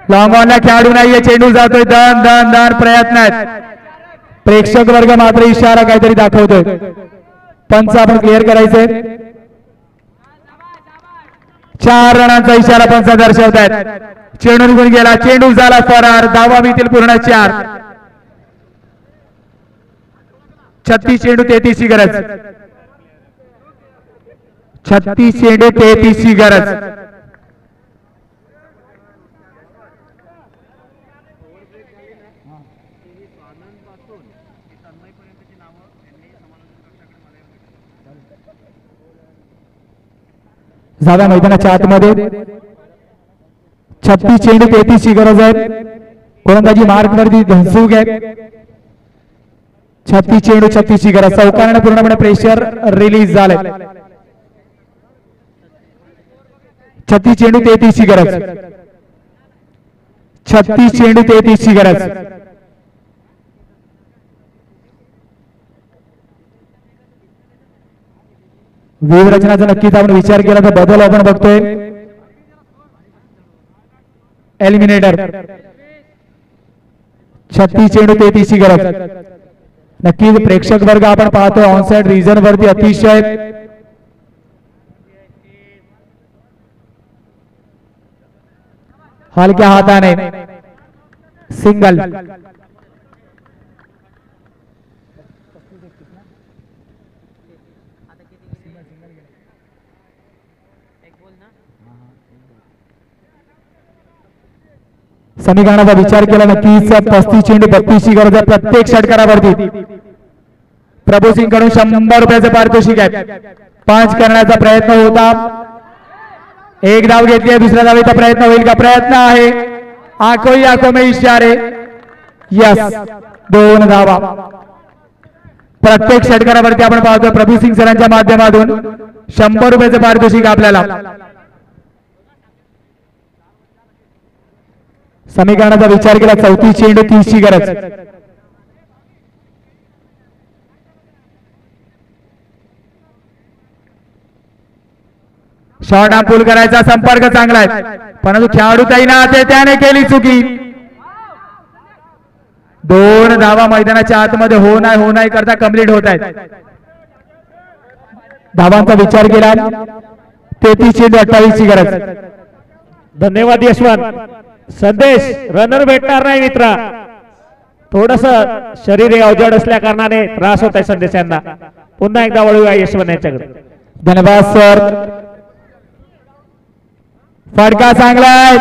लॉंग ऑनला खेळाडू नाहीये. चेंडू जातोय. दन दन दन प्रयत्न आहेत. प्रेक्षक वर्ग मात्र इशारा काहीतरी दाखवतोय. पंच आपण क्लिअर करायचंय. 4 रनांचा इशारा पंच दर्शवतायत. चेंडू निघून गेला. चेंडू झाला फरार. धावा मिळतील पूर्ण 4. 36 चेंडू 33 ची गरज. 36 चेंडू 33 ची गरज. झाला मैदानाच्या आतमध्ये. 36 चेंडू 33 ची गरज आहे. गोलंदाजी मार्क वरती धनसुख आहे. 36 चेंडू 36 ची गरज. चौकाराने पूर्णपणे प्रेशर रिलीज झालंय. 36 चेंडू 33 ची गरज. 36 चेंडू 33 ची गरज. व्यूहरचनाचा नक्कीच आपण विचार केला तर बदल आपण बघतोय. एलिमिनेटर 36 चेंडू 33 ची गरज. नक्कीच प्रेक्षक वर्ग आपण पाहतोय ऑनसाइड रिजन वरती अतिशय हलक्या हाताने सिंगल. समीकरणाचा विचार केला नक्कीच 35 चेंडू 32 ची गरज आहे. प्रत्येक षटकारावरती प्रभू सिंग कडून 100 रुपयाचं पारितोषिक आहे. 5 करण्याचा प्रयत्न होता. एक धाव घेतली आहे. दुसऱ्या धावेचा प्रयत्न होईल का? प्रयत्न आहे. आंखों में इशारे. यस 2 धावा. प्रत्येक षटकारावरती आपण पाहतो प्रभू सिंग सरांच्या माध्यमातून 100 रुपयाचं पारितोषिक आपल्याला. समीकरणाचा विचार केला 34 चेंडू 30 ची गरज. शॉर्ट आर्म पुल करायचा. संपर्क चांगला आहे परंतु खेळाडू तैनात आहे. त्याने केली चुकी. 2 धावा मैदानाच्या आतमध्ये हो नाही करता कंप्लीट होत आहेत. धावांचा विचार केला 33 चेंडू 28 ची गरज. धन्यवाद यशवंत. संदेश रनर भेटणार नाही मित्रा. थोडस शरीर अवजड असल्या कारणाने त्रास होत आहे संदेश यांना. पुन्हा एकदा वळूया यशवंत यांच्याकडे. धन्यवाद सर. फटका चांगलाय,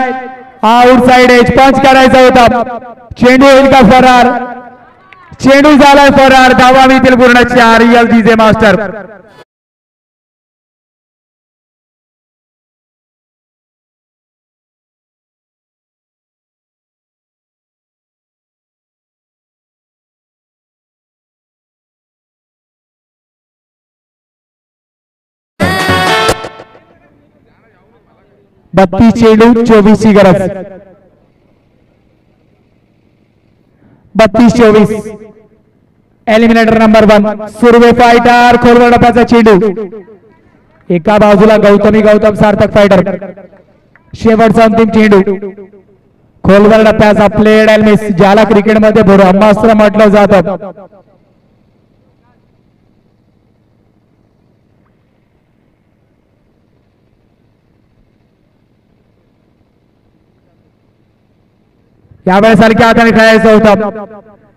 आउट साइड एज, पंच करायचा होता. चेंडू होईल का फरार? चेंडू झालाय फरार. धावा मिळतील पूर्ण 4. Real DJ master. बत्तीस चेंडू 24 ची गरज. 32-24. Eliminator number 1 Surve fighter. खोलवर डपाचा चेंडू. एका बाजूला गौतम सार्थक फायटर. शेवटचा अंतिम चेंडू खोलवर डप्प्याचा प्लेड अँड मिस, ज्याला क्रिकेटमध्ये ब्रह्मास्त्र म्हटलं जातं. यावेळेस हलक्या हाताने खेळायचं होतं.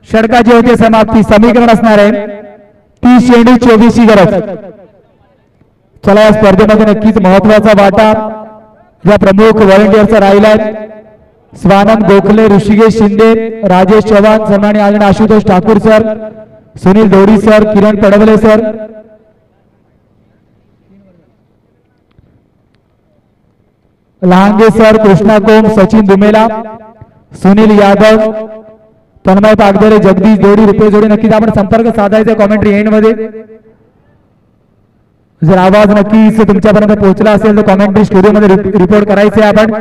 षटकाची होती समाप्ती. समीकरण असणार आहे 30 चेंडू 24 ची गरज. चला या स्पर्धेमध्ये नक्कीच महत्वाचा वाटा या प्रमुख व्हॉलेंटियरचा राहिलाय. स्वानंद गोखले, ऋषिकेश शिंदे, राजेश चव्हाण, सन्माननीय आदरणीय आशुतोष ठाकूर सर, सुनील दोडी सर, किरण पडवले सर, लहांगे सर, कृष्णा कोम, सचिन दुमेला, सुनील यादव, तन्मय पागदरे, जगदीश जोडी, रुपेश जोडी. नक्कीच आपण संपर्क साधायचा कॉमेंट्री एंड मध्ये. जर आवाज नक्कीच तुमच्यापर्यंत पोहोचला असेल तर कॉमेंट्री स्टुडिओ मध्ये रिपोर्ट करायचे आपण.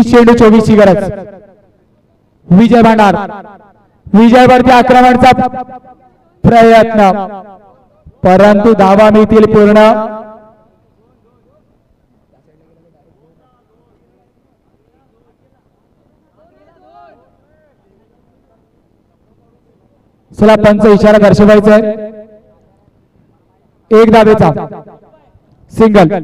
चेंडू 24 ची गरज. विजय भांडार. विजयवरती आक्रमणाचा प्रयत्न, परंतु धावा मिळतील पूर्ण. चला पंच इशारा दर्शवायचा आहे. एक धावेचा सिंगल.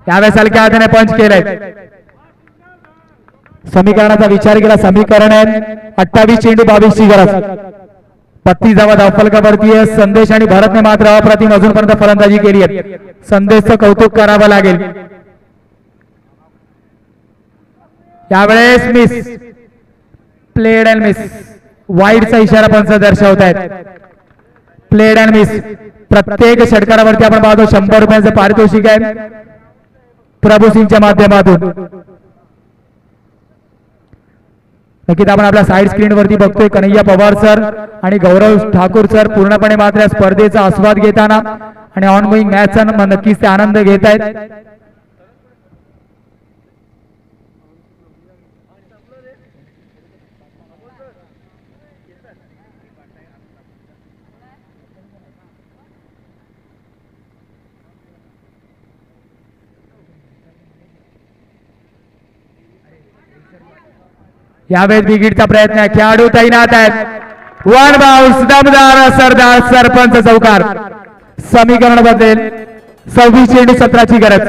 त्यावेळेस हलक्या हाताने पंच केलंय. समीकरणाचा विचार केला. समीकरण आहे 28 चेंडू 22 ची गरज. 32 धावा धावफलकावरती आहे. संदेश आणि भारतने मात्र अप्रतिम अजूनपर्यंत फलंदाजी केली आहे. संदेशचं कौतुक करावं लागेल. यावेळेस मिस, प्लेड अँड मिस, वाईडचा इशारा पंच दर्शवत आहेत. Played and miss. प्रत्येक षटकारावरती आपण पाहतो 100 रुपयांचं पारितोषिक आहे प्रभू सिंगच्या माध्यमातून. नक्कीच आपण आपल्या साईड स्क्रीन वरती बघतोय कन्हैया पवार सर आणि गौरव ठाकूर सर पूर्णपणे मात्र या स्पर्धेचा आस्वाद घेताना आणि ऑनगोईंग मॅचचा नक्कीच ते आनंद घेत आहेत. यावेळेस बिगिटचा प्रयत्न आहे. खेळाडू तैनात आहेत. वन बाउन्स, दमदार सरदार सरपंच चौकार. समीकरण बदलेल. 26 चेंडू 17 ची गरज.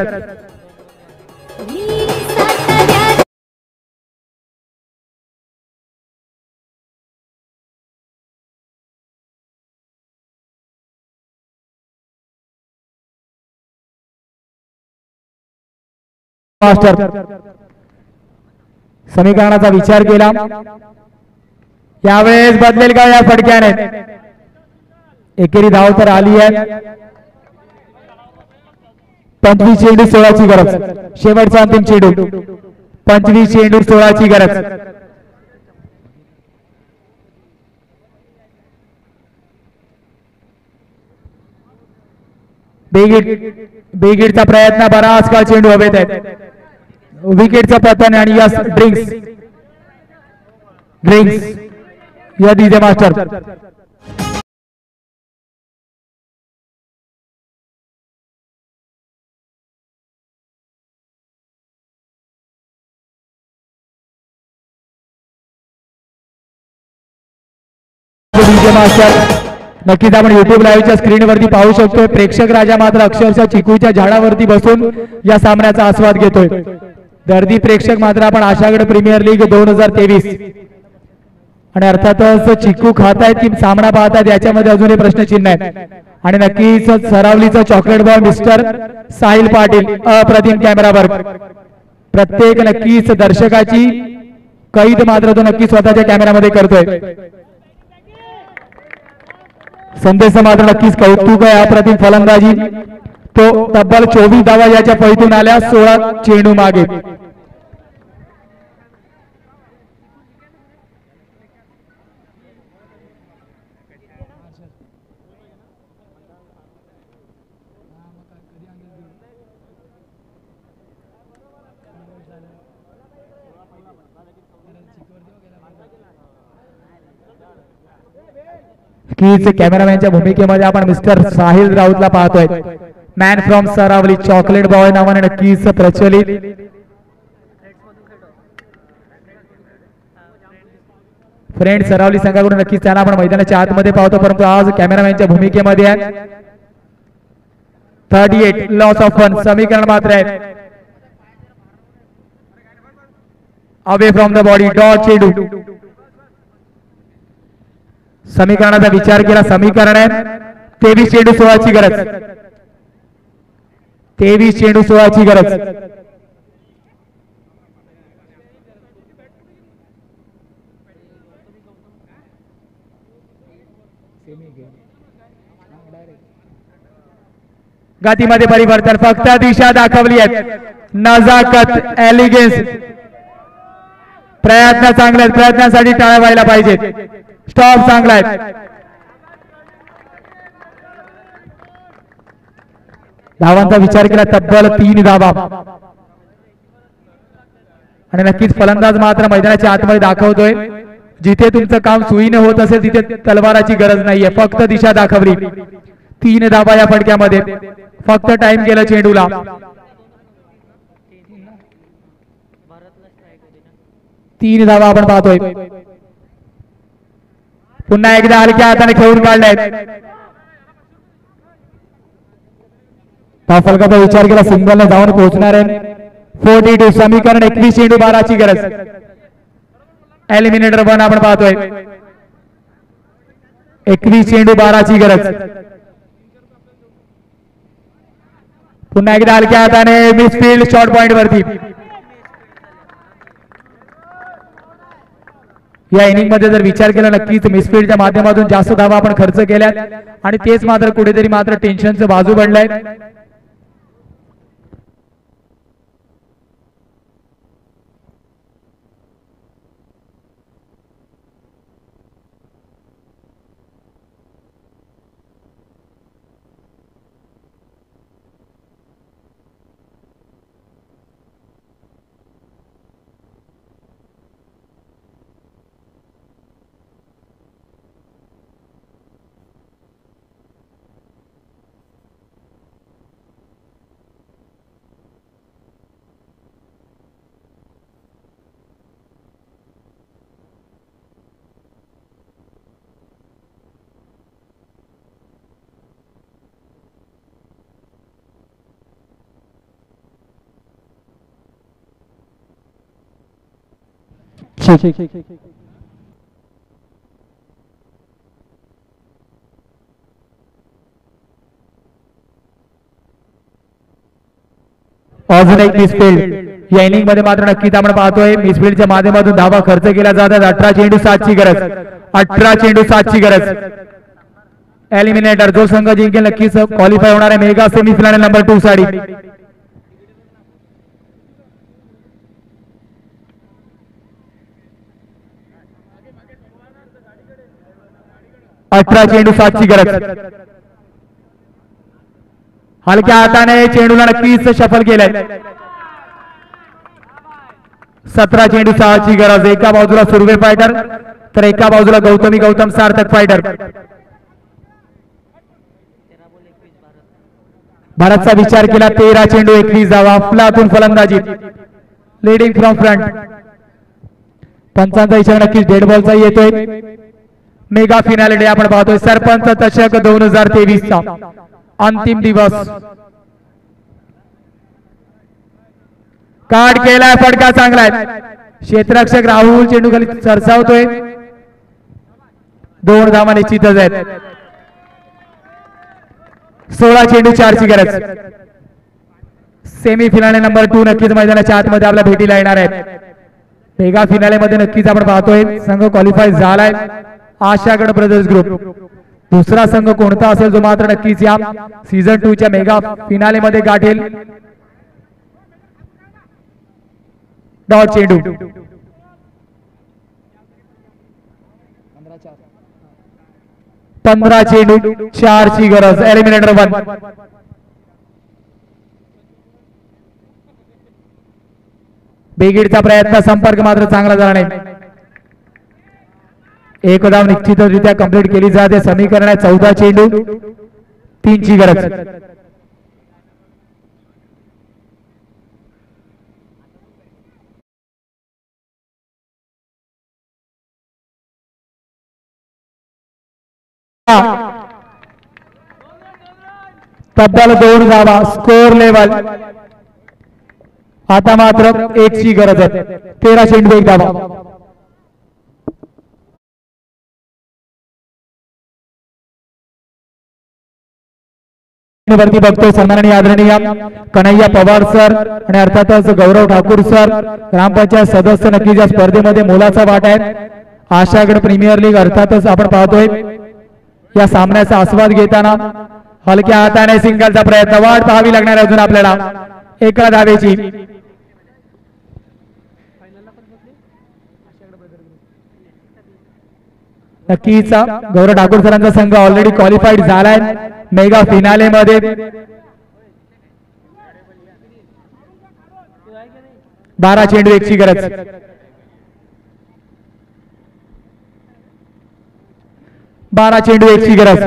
मास्टर समीकरणाचा विचार केला. यावेळेस बदलेल का या फटक्याने? एकेरी धाव तर आली आहे. 25 चेंडू 16 ची गरज. शेवटचा अंतिम चेंडू. 25 चेंडू 16 ची गरज. बेगिटचा प्रयत्न, बराच काळ चेंडू हवेत आहे. विकेटचं पतन आणि यस ड्रिंक्स या डीजे मास्टर. विजय मास्टर नक्कीच आपण युट्यूब लाईव्हच्या स्क्रीनवरती पाहू शकतोय. प्रेक्षक राजा मात्र अक्षरशः चिकूच्या झाडावरती बसून या सामन्याचा आस्वाद घेतोय. दर्दी प्रेक्षक मात्र आपण आशागड प्रीमियर लीग 2023 आणि अर्थातच चिकू खातायत की सामना पाहतात याच्यामध्ये अजूनही प्रश्नचिन्ह आहे. आणि नक्कीच सरावलीचं chocolate boy mister Sahil Patil अप्रतिम कॅमेरावर प्रत्येक नक्कीच दर्शकाची कैद मात्र तो नक्की स्वतःच्या कॅमेरामध्ये करतोय. संदेश मात्र नक्कीच कौतुक आहे. अप्रतिम फलंदाजी तो तब्बल 24 धावा याच्या फळीतून आल्या 16 चेंडू मागे. कॅमेरामॅनच्या भूमिकेमध्ये आपण मिस्टर साहिल राऊतला पाहतोय. Man from Saravali chocolate boy नावाने नक्कीच प्रचलित. फ्रेंड सरावली संघाकडून नक्कीच त्यांना आपण मैदानाच्या आतमध्ये पाहतो, परंतु आज कॅमेरामॅनच्या भूमिकेमध्ये आहे. 38 लॉस ऑफ फन समीकरण मात्र आहे. Away from the body dot चेंडू समीकरणाचा विचार केला. समीकरण आहे 23 चेंडू 16ची गरज. 23 चेंडू 16ची गरज. गतीमध्ये परिवर्तन फक्त दिशा दाखवली आहे. नजाकत एलिगन्स प्रयत्न चांगले आहेत. प्रयत्नांसाठी टाळ्या व्हायला पाहिजेत. स्टॉप चांगला आहे. धावांचा विचार केला तब्बल 3 धावा आणि नक्कीच फलंदाज मात्र मैदानाच्या आतमध्ये दाखवतोय जिथे तुमचं काम सुईने होत असेल तिथे तलवाराची गरज नाहीये. फक्त दिशा दाखवली. 3 धावा या फटक्यामध्ये. फक्त टाइम केलं चेंडूला. तीन धावा आपण पाहतोय. पुन्हा एकदा हलक्या हाताने खेळून काढलाय. फलकाचा विचार केला सिंगलने जाऊन पोहोचणार आहे. 42 समीकरण 21 चेंडू 12ची गरज. एलिमिनेटर 1 आपण पाहतोय. 21 चेंडू 12ची गरज. पुन्हा एकदा हलक्या हाताने मिसफील्ड शॉर्ट पॉइंट वरती. या इनिंग मध्ये जर विचार केला नक्कीच मिसफील्डच्या माध्यमातून जास्त धावा आपण खर्च केल्यात आणि तेच मात्र कुठेतरी मात्र टेन्शनचं बाजू बनलाय. अजून एक मिसफील्ड या इनिंग मध्ये मात्र नक्कीच आपण पाहतोय मिसफील्डच्या माध्यमातून धावा खर्च केला जातात. 18 चेंडू 7ची गरज. 18 चेंडू 7ची गरज. एलिमिनेटर जो संघ जिंकेल नक्कीच क्वालिफाय होणार आहे मेगा सेमीफायनल नंबर 2 साठी. अठरा चेंडू 7ची गरज. हलक्या हाताने चेंडूला नक्कीच शफल केलंय. 17 चेंडू 6ची गरज. एका बाजूला सुरवे फायटर तर एका बाजूला गौतम सार्थक फायटर. भारतचा विचार केला 13 चेंडू 21 धावा. अफलातून फलंदाजी. Leading from front. पंचांचा इशारा नक्कीच डेड बॉलचा येतोय. मेगा फिनाले डे आपण पाहतोय सरपंच चषक 2023 चा अंतिम दिवस. कार्ड केलाय, फटका चांगलाय. क्षेत्ररक्षक राहुल चेंडू खाली सरसावतोय. 2 धावा निश्चितच आहेत. 16 चेंडू 4 ची गरज. सेमी फिनाले नंबर 2 नक्कीच मैदानाच्या आतमध्ये आपल्या भेटीला येणार आहेत. मेगा फिनाले मध्ये नक्कीच आपण पाहतोय संघ क्वालिफाय झालाय आशागड ब्रदर्स ग्रुप. दुसरा संघ कोणता असेल जो मात्र नक्कीच या सीझन 2 च्या मेगा फिनाले मध्ये गाठेल. डॉट चेंडू 15 चेंडू 4 ची गरज. एलिमिनेटर 1. बेगीडचा प्रयत्न, संपर्क मात्र चांगला झाला नाही. एक धाव निश्चितरित्या कंप्लीट केली जाते. समीकरण आहे 14 चेंडू 3 ची गरज. तब्बल 2 धावा. स्कोर लेवल आता मात्र 1 ची गरज आहे. 13 चेंडू 1 धावा. वरती बघतोय सन्माननीय आदरणीय कन्हैया पवार सर आणि अर्थातच गौरव ठाकूर सर ग्रामपंचायत सदस्य नक्कीच या स्पर्धेमध्ये मोलाचा वाटा आहे. आशागड प्रीमियर लीग अर्थातच आपण पाहतोय या सामन्याचा आस्वाद घेताना हलक्या हाताने सिंगलचा प्रयत्न. वाट पाहावी लागणार अजून आपल्याला 1 धावेची. नक्कीच गौरव ठाकूर सरांचा संघ ऑलरेडी क्वालिफाईड झालाय मेगा फिनाले मध्ये. 12 चेंडू 1 ची गरज. 12 चेंडू 1 ची गरज.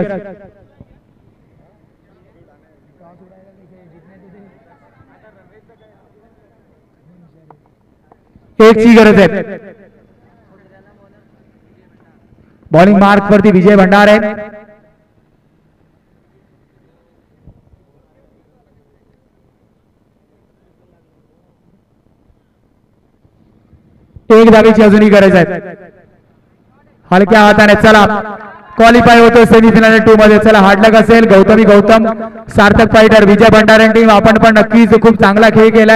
एक ची गरज आहे. बॉलिंग मार्क वरती विजय भंडार आहे. एक धावेची अजूनही गरज आहे. हलक्या हाताने चला क्वालिफाय होतो सेमीफायनल 2 मध्ये. चला हार्ड लक असेल. गौतम सार्थक फायटर विजय भंडारे टीम आपण पण नक्कीच खूप चांगला खेळ केलाय.